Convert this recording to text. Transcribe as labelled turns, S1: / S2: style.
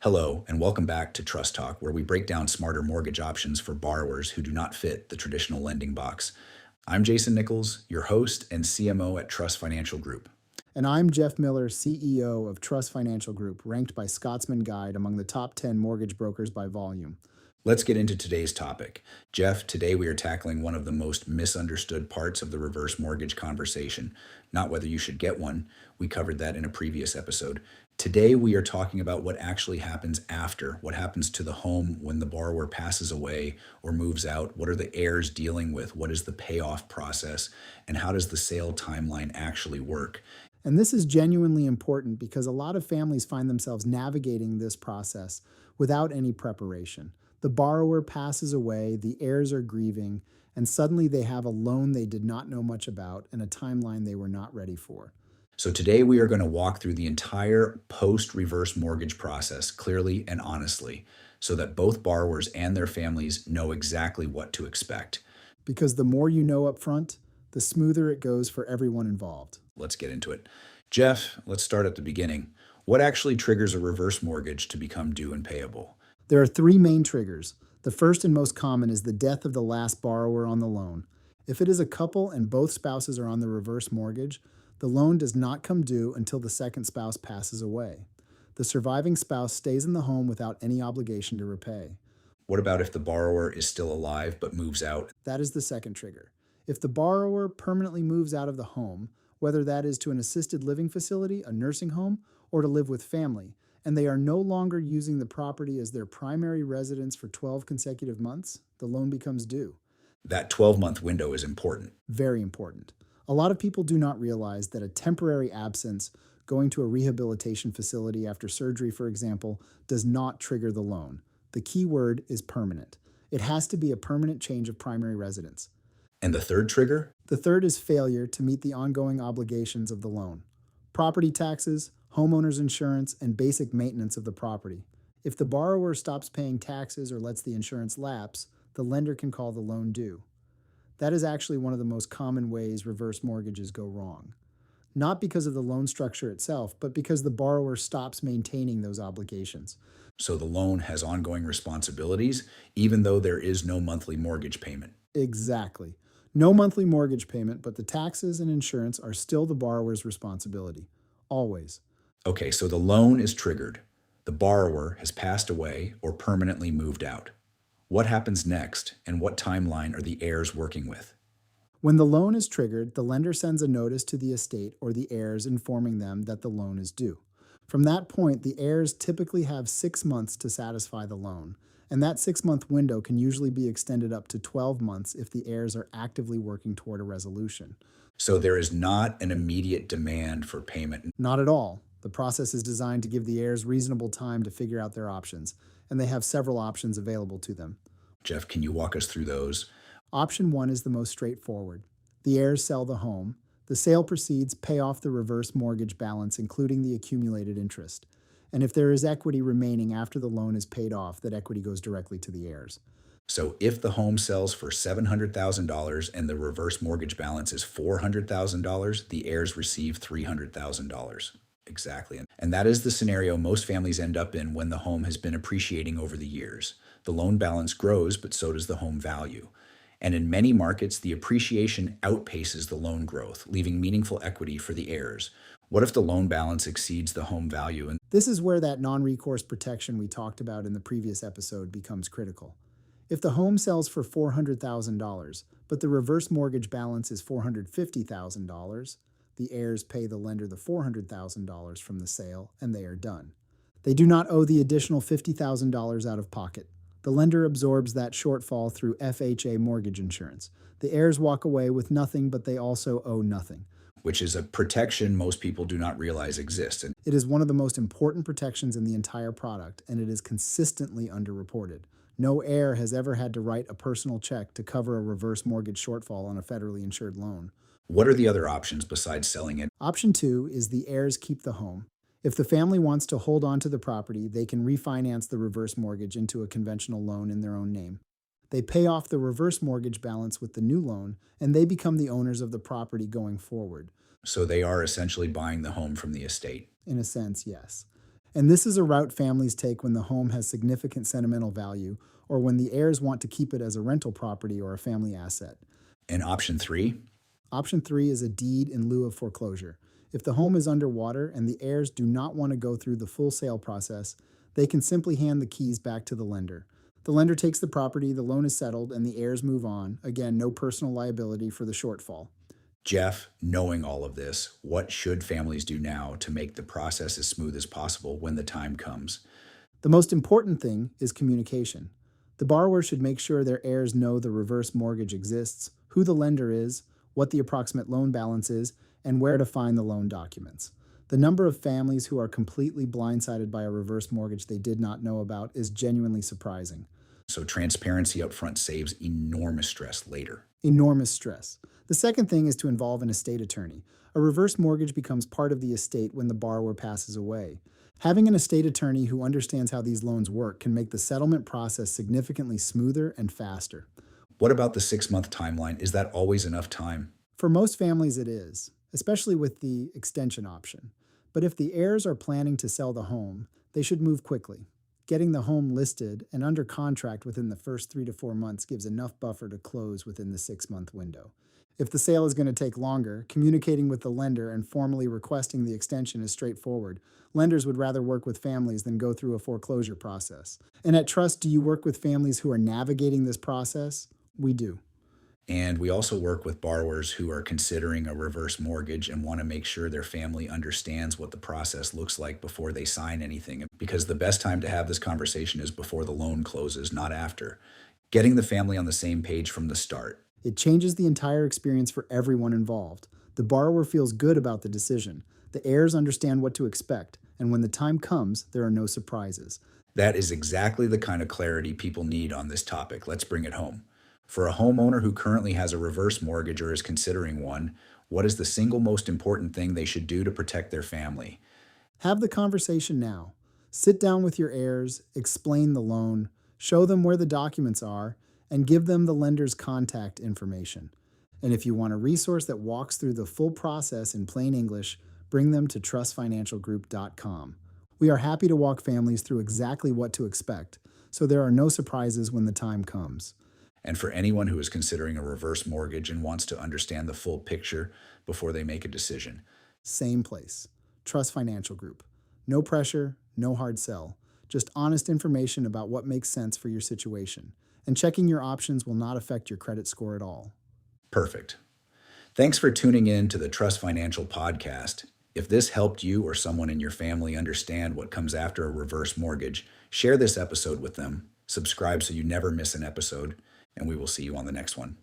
S1: Hello, and welcome back to Trust Talk, where we break down smarter mortgage options for borrowers who do not fit the traditional lending box. I'm Jason Nichols, your host and CMO at Truss Financial Group.
S2: And I'm Jeff Miller, CEO of Truss Financial Group, ranked by Scotsman Guide among the top 10 mortgage brokers by volume.
S1: Let's get into today's topic. Jeff, today we are tackling one of the most misunderstood parts of the reverse mortgage conversation, not whether you should get one. We covered that in a previous episode. Today we are talking about what actually happens after, what happens to the home when the borrower passes away or moves out, what are the heirs dealing with, what is the payoff process, and how does the sale timeline actually work?
S2: And this is genuinely important because a lot of families find themselves navigating this process without any preparation. The borrower passes away, the heirs are grieving, and suddenly they have a loan they did not know much about and a timeline they were not ready for.
S1: So today we are going to walk through the entire post-reverse mortgage process clearly and honestly so that both borrowers and their families know exactly what to expect.
S2: Because the more you know up front, the smoother it goes for everyone involved.
S1: Let's get into it. Jeff, let's start at the beginning. What actually triggers a reverse mortgage to become due and payable?
S2: There are three main triggers. The first and most common is the death of the last borrower on the loan. If it is a couple and both spouses are on the reverse mortgage, the loan does not come due until the second spouse passes away. The surviving spouse stays in the home without any obligation to repay.
S1: What about if the borrower is still alive but moves out?
S2: That is the second trigger. If the borrower permanently moves out of the home, whether that is to an assisted living facility, a nursing home, or to live with family, and they are no longer using the property as their primary residence for 12 consecutive months, the loan becomes due.
S1: That 12-month window is important.
S2: Very important. A lot of people do not realize that a temporary absence, going to a rehabilitation facility after surgery, for example, does not trigger the loan. The key word is permanent. It has to be a permanent change of primary residence.
S1: And the third trigger?
S2: The third is failure to meet the ongoing obligations of the loan. Property taxes, homeowner's insurance, and basic maintenance of the property. If the borrower stops paying taxes or lets the insurance lapse, the lender can call the loan due. That is actually one of the most common ways reverse mortgages go wrong. Not because of the loan structure itself, but because the borrower stops maintaining those obligations.
S1: So the loan has ongoing responsibilities, even though there is no monthly mortgage payment.
S2: Exactly. No monthly mortgage payment, but the taxes and insurance are still the borrower's responsibility. Always.
S1: Okay, so the loan is triggered. The borrower has passed away or permanently moved out. What happens next, and what timeline are the heirs working with?
S2: When the loan is triggered, the lender sends a notice to the estate or the heirs informing them that the loan is due. From that point, the heirs typically have 6 months to satisfy the loan, and that 6-month window can usually be extended up to 12 months if the heirs are actively working toward a resolution.
S1: So there is not an immediate demand for payment.
S2: Not at all. The process is designed to give the heirs reasonable time to figure out their options, and they have several options available to them.
S1: Jeff, can you walk us through those?
S2: Option 1 is the most straightforward. The heirs sell the home. The sale proceeds pay off the reverse mortgage balance, including the accumulated interest. And if there is equity remaining after the loan is paid off, that equity goes directly to the heirs.
S1: So if the home sells for $700,000 and the reverse mortgage balance is $400,000, the heirs receive $300,000. Exactly. And that is the scenario most families end up in when the home has been appreciating over the years. The loan balance grows, but so does the home value. And in many markets, the appreciation outpaces the loan growth, leaving meaningful equity for the heirs. What if the loan balance exceeds the home value?
S2: This is where that non-recourse protection we talked about in the previous episode becomes critical. If the home sells for $400,000, but the reverse mortgage balance is $450,000, the heirs pay the lender the $400,000 from the sale, and they are done. They do not owe the additional $50,000 out of pocket. The lender absorbs that shortfall through FHA mortgage insurance. The heirs walk away with nothing, but they also owe nothing.
S1: Which is a protection most people do not realize exists. And
S2: it is one of the most important protections in the entire product, and it is consistently underreported. No heir has ever had to write a personal check to cover a reverse mortgage shortfall on a federally insured loan.
S1: What are the other options besides selling it?
S2: Option 2 is the heirs keep the home. If the family wants to hold on to the property, they can refinance the reverse mortgage into a conventional loan in their own name. They pay off the reverse mortgage balance with the new loan, and they become the owners of the property going forward.
S1: So they are essentially buying the home from the estate.
S2: In a sense, yes. And this is a route families take when the home has significant sentimental value or when the heirs want to keep it as a rental property or a family asset.
S1: And option 3?
S2: Option 3 is a deed in lieu of foreclosure. If the home is underwater and the heirs do not want to go through the full sale process, they can simply hand the keys back to the lender. The lender takes the property, the loan is settled, and the heirs move on. Again, no personal liability for the shortfall.
S1: Jeff, knowing all of this, what should families do now to make the process as smooth as possible when the time comes?
S2: The most important thing is communication. The borrower should make sure their heirs know the reverse mortgage exists, who the lender is, what the approximate loan balance is, and where to find the loan documents. The number of families who are completely blindsided by a reverse mortgage they did not know about is genuinely surprising.
S1: So transparency up front saves enormous stress later.
S2: Enormous stress. The second thing is to involve an estate attorney. A reverse mortgage becomes part of the estate when the borrower passes away. Having an estate attorney who understands how these loans work can make the settlement process significantly smoother and faster.
S1: What about the 6-month timeline? Is that always enough time?
S2: For most families, it is, especially with the extension option. But if the heirs are planning to sell the home, they should move quickly. Getting the home listed and under contract within the first 3 to 4 months gives enough buffer to close within the 6-month window. If the sale is going to take longer, communicating with the lender and formally requesting the extension is straightforward. Lenders would rather work with families than go through a foreclosure process. And at Trust, do you work with families who are navigating this process? We do.
S1: And we also work with borrowers who are considering a reverse mortgage and want to make sure their family understands what the process looks like before they sign anything. Because the best time to have this conversation is before the loan closes, not after. Getting the family on the same page from the start.
S2: It changes the entire experience for everyone involved. The borrower feels good about the decision. The heirs understand what to expect. And when the time comes, there are no surprises.
S1: That is exactly the kind of clarity people need on this topic. Let's bring it home. For a homeowner who currently has a reverse mortgage or is considering one, what is the single most important thing they should do to protect their family?
S2: Have the conversation now. Sit down with your heirs, explain the loan, show them where the documents are, and give them the lender's contact information. And if you want a resource that walks through the full process in plain English, bring them to trustfinancialgroup.com. We are happy to walk families through exactly what to expect, so there are no surprises when the time comes.
S1: And for anyone who is considering a reverse mortgage and wants to understand the full picture before they make a decision.
S2: Same place. Truss Financial Group. No pressure, no hard sell. Just honest information about what makes sense for your situation. And checking your options will not affect your credit score at all.
S1: Perfect. Thanks for tuning in to the Truss Financial Podcast. If this helped you or someone in your family understand what comes after a reverse mortgage, share this episode with them. Subscribe so you never miss an episode. And we will see you on the next one.